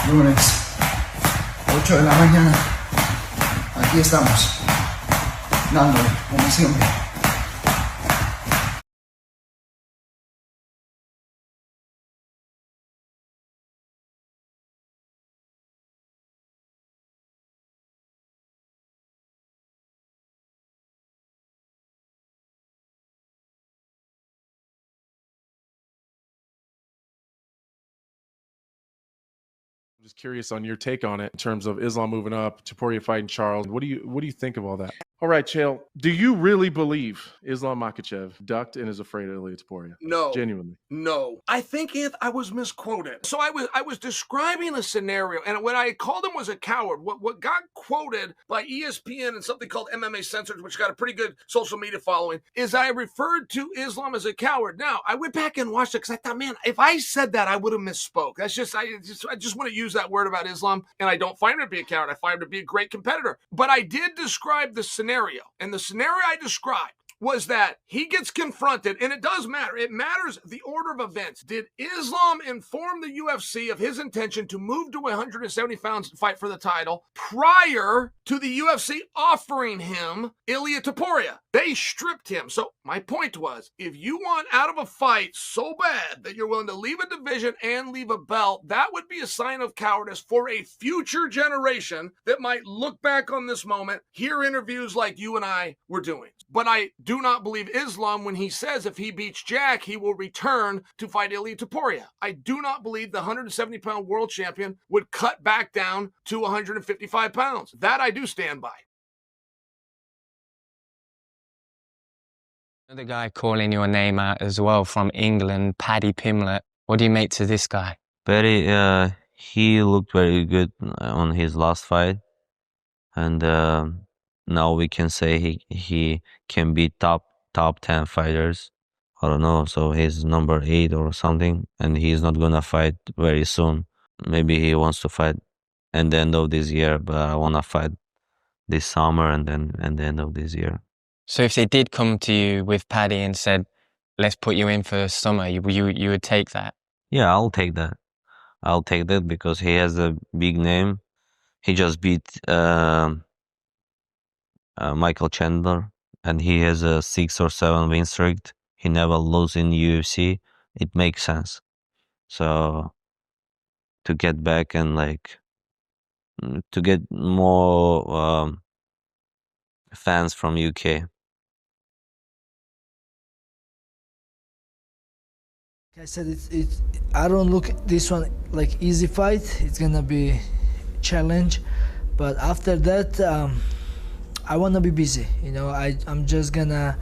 Lunes, 8 de la mañana. Aquí estamos, dándole, como siempre. I'm just curious on your take on it in terms of Islam moving up, Topuria fighting Charles. What do you think of all that? All right, Chael, do you really believe Islam Makhachev ducked and is afraid of Ilia Topuria? No. Genuinely. No. I think I was misquoted. So I was describing a scenario, and when I called him was a coward, what got quoted by ESPN and something called MMA Censored, which got a pretty good social media following, is I referred to Islam as a coward. Now, I went back and watched it because I thought, man, if I said that, I would have misspoke. That's just, I just want to use that word about Islam, and I don't find him to be a coward. I find him to be a great competitor. But I did describe the scenario, and the scenario I described was that he gets confronted, and it does matter. It matters the order of events. Did Islam inform the UFC of his intention to move to 170 pounds to fight for the title prior to the UFC offering him Ilia Topuria? They stripped him. So my point was, if you want out of a fight so bad that you're willing to leave a division and leave a belt, that would be a sign of cowardice for a future generation that might look back on this moment, hear interviews like you and I were doing. But I do not believe Islam when he says if he beats Jack, he will return to fight Ilia Topuria. I do not believe the 170-pound world champion would cut back down to 155 pounds. That I do stand by. Another guy calling your name out as well from England, Paddy Pimblett. What do you make to this guy? Paddy, he looked very good on his last fight, and now we can say he can be top 10 fighters. I don't know, so he's number 8 or something, and he's not gonna fight very soon. Maybe he wants to fight at the end of this year, but I wanna fight this summer and then at the end of this year. So if they did come to you with Paddy and said, let's put you in for summer, you would take that? Yeah, I'll take that. I'll take that because he has a big name. He just beat Michael Chandler, and he has a 6 or 7 win streak. He never loses in UFC. It makes sense. So to get back and to get more fans from UK. Like I said, I don't look at this one like easy fight. It's gonna be challenge, but after that, I wanna be busy. You know, I'm just gonna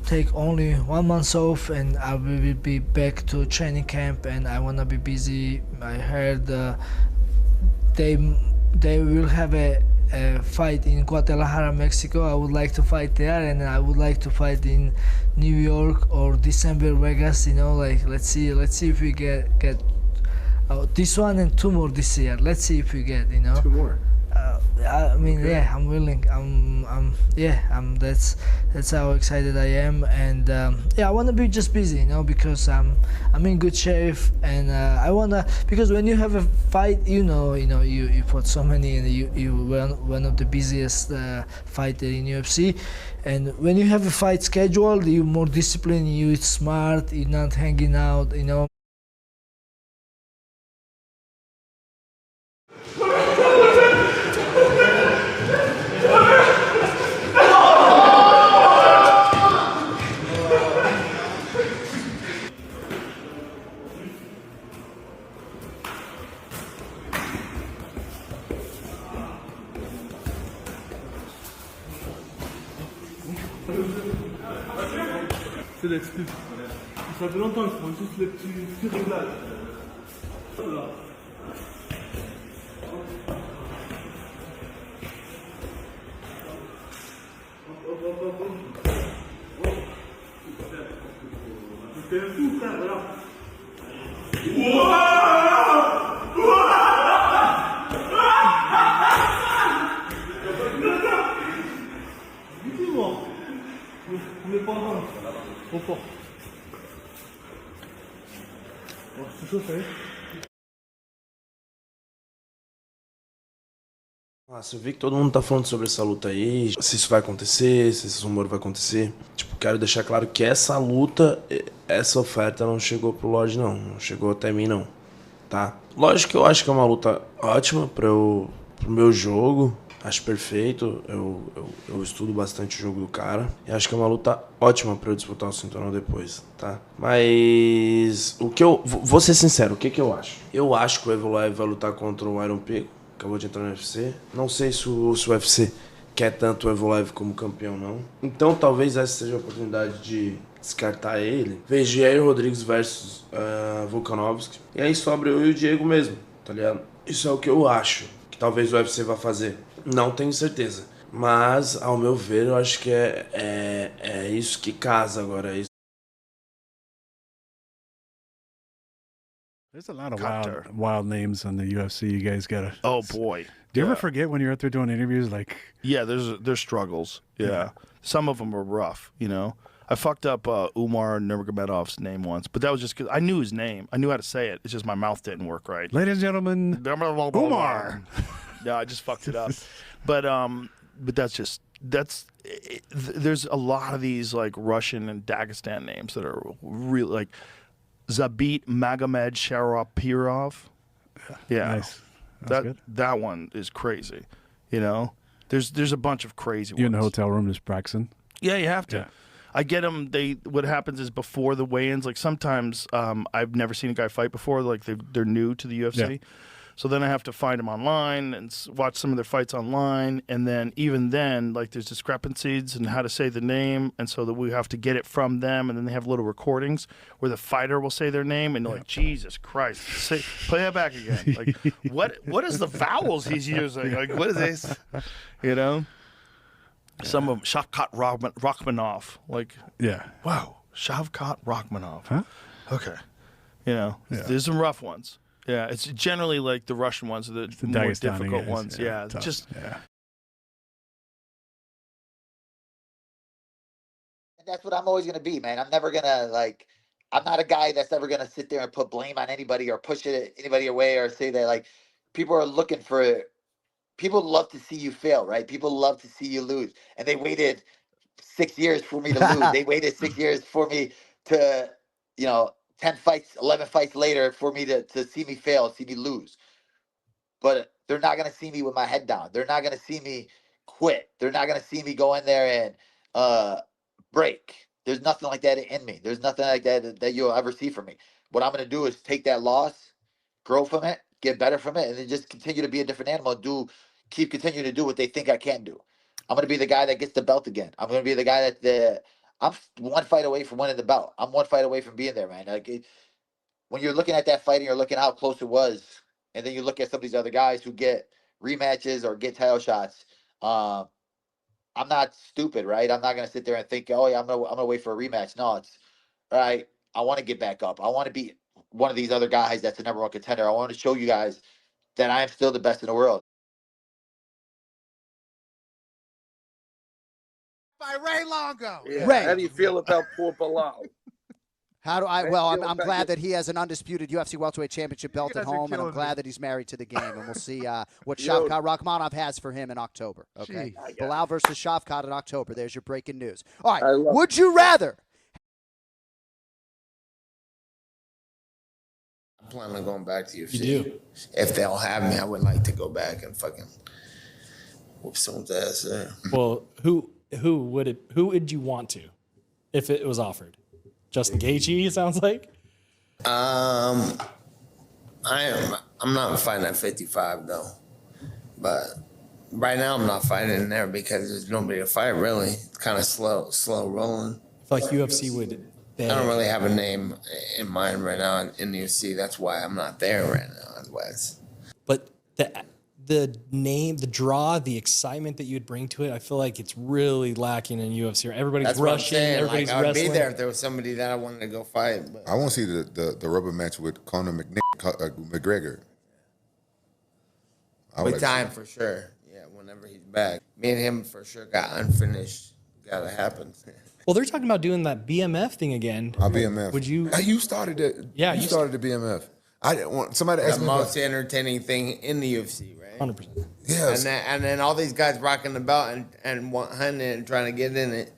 take only 1 month off, and I will be back to training camp, and I wanna be busy. I heard they will have a fight in Guadalajara, Mexico. I would like to fight there, and I would like to fight in New York or December Vegas. You know, like let's see if we get this one and 2 more this year. Let's see if we get 2 more. I mean, Okay. yeah, I'm willing. That's how excited I am, and yeah, I want to be just busy, you know, because I'm in good shape, and I wanna, because when you have a fight, you put so many, and you one of the busiest fighter in UFC, and when you have a fight scheduled, you're more disciplined, you're smart, you're not hanging out, you know. C'est l'excuse. Ça fait longtemps qu'ils font juste les petits réglages. Voilà. C'est un fou, frère, voilà. Dis-moi. Mais pas loin. Trop fort. Oh, c'est chaud, ça y est. Você vê que todo mundo tá falando sobre essa luta aí, se isso vai acontecer, se esse rumor vai acontecer. Tipo, quero deixar claro que essa luta, essa oferta não chegou pro Lorde não chegou até mim não, tá? Lógico que eu acho que é uma luta ótima pro meu jogo, acho perfeito, eu estudo bastante o jogo do cara, e acho que é uma luta ótima pra eu disputar o cinturão depois, tá? Mas, vou ser sincero, o que eu acho? Eu acho que o Evloev vai lutar contra o Iron Pico, acabou de entrar no UFC. Não sei se o UFC quer tanto o Evloev como campeão, não. Então talvez essa seja a oportunidade de descartar ele. Veja Jair Rodrigues versus Volkanovski. E aí sobra eu e o Diego mesmo, tá ligado? Isso é o que eu acho que talvez o UFC vá fazer. Não tenho certeza. Mas, ao meu ver, eu acho que é isso que casa agora. There's a lot of wild names on the UFC. You guys gotta. Oh boy! Do you ever forget when you're out there doing interviews? Like, yeah, there's struggles. Yeah, some of them are rough. You know, I fucked up Umar Nurmagomedov's name once, but that was just because I knew his name. I knew how to say it. It's just my mouth didn't work right. Ladies and gentlemen, Umar. Yeah, I just fucked it up. But there's a lot of these like Russian and Dagestan names that are really like. Zabit Magomed Sharapirov. Yeah. Nice. That's good. That one is crazy. You know? There's a bunch of crazy You ones. in the hotel room just practicing? Yeah, you have to. Yeah. I get them. What happens is before the weigh-ins, like sometimes I've never seen a guy fight before, like they're new to the UFC. Yeah. So then I have to find them online and watch some of their fights online. And then even then, like there's discrepancies in how to say the name. And so that we have to get it from them. And then they have little recordings where the fighter will say their name. And they're like, Jesus Christ, play that back again. Like, what is the vowels he's using? Like, what is this? You know? Yeah. Some of them, Shavkat Rakhmonov. Like, yeah. Wow, Shavkat Rakhmonov. Huh? Okay. You know, there's some rough ones. Yeah, it's generally like the Russian ones are the more difficult ones. Yeah, tough. And that's what I'm always going to be, man. I'm never going to, I'm not a guy that's ever going to sit there and put blame on anybody or push it anybody away or say that, like, people are looking for it. People love to see you fail, right? People love to see you lose. And they waited 6 years for me to lose. They waited 6 years for me to, 10 fights, 11 fights later for me to see me fail, see me lose. But they're not going to see me with my head down. They're not going to see me quit. They're not going to see me go in there and break. There's nothing like that in me. There's nothing like that you'll ever see from me. What I'm going to do is take that loss, grow from it, get better from it, and then just continue to be a different animal and keep continuing to do what they think I can do. I'm going to be the guy that gets the belt again. I'm going to be the guy I'm one fight away from winning the belt. I'm one fight away from being there, man. When you're looking at that fight and you're looking how close it was, and then you look at some of these other guys who get rematches or get title shots, I'm not stupid, right? I'm not gonna sit there and think, oh yeah, I'm gonna wait for a rematch. No, it's all right. I want to get back up. I want to be one of these other guys that's the #1 contender. I want to show you guys that I am still the best in the world. By Ray Longo. Yeah. Ray. How do you feel about poor Belal? I'm glad that he has an undisputed UFC welterweight championship belt at home, and I'm glad that he's married to the game. And we'll see what Shavkat Rakhmonov has for him in October. Okay, Belal versus Shavkat in October. There's your breaking news. All right, would you rather? I'm planning on going back to UFC. You do? If they'll have me, I would like to go back and fucking whoop someone's ass there. Well, who would you want to, if it was offered? Justin Gaethje, it sounds like. I'm not fighting at 55 though, but right now I'm not fighting in there because there's nobody to fight really. It's kind of slow rolling. I feel like UFC would. I don't really have a name in mind right now in the UFC. That's why I'm not there right now. Otherwise, but the name, the draw, the excitement that you would bring to it, I feel like it's really lacking in UFC. Everybody's rushing, everybody's I would wrestling. be there if there was somebody that I wanted to go fight. But. I want to see the rubber match with Conor McGregor. With time for sure. Yeah, whenever he's back. Me and him for sure got unfinished. Gotta happen. Well, they're talking about doing that BMF thing again. BMF. Would you? You started it. Yeah, you started the BMF. I didn't want somebody to ask The me most about, entertaining thing in the UFC, right? 100%. Yes. And then all these guys rocking the belt and hunting it and trying to get in it.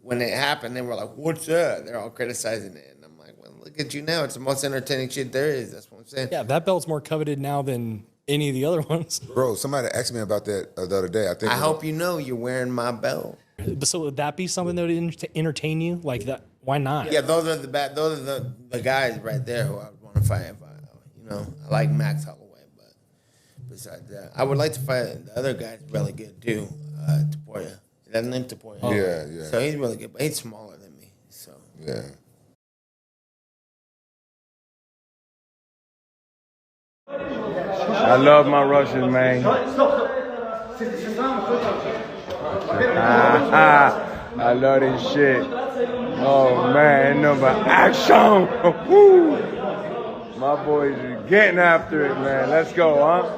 When it happened, they were like, "What's that?" They're all criticizing it, and I'm like, "Well, look at you now. It's the most entertaining shit there is." That's what I'm saying. Yeah, that belt's more coveted now than any of the other ones. Bro, somebody asked me about that the other day. I hope you know you're wearing my belt. So would that be something that would entertain you? Like that? Why not? Yeah, those are the guys right there who I would want to fight. I like Max Holloway, but besides that, I would like to fight the other guy's really good too, Taporia. That's named Taporia. Oh. Yeah. So he's really good, but he's smaller than me. So yeah. I love my Russians, man. I love this shit. Oh man, no but action! Woo! My boys are getting after it, man. Let's go, huh?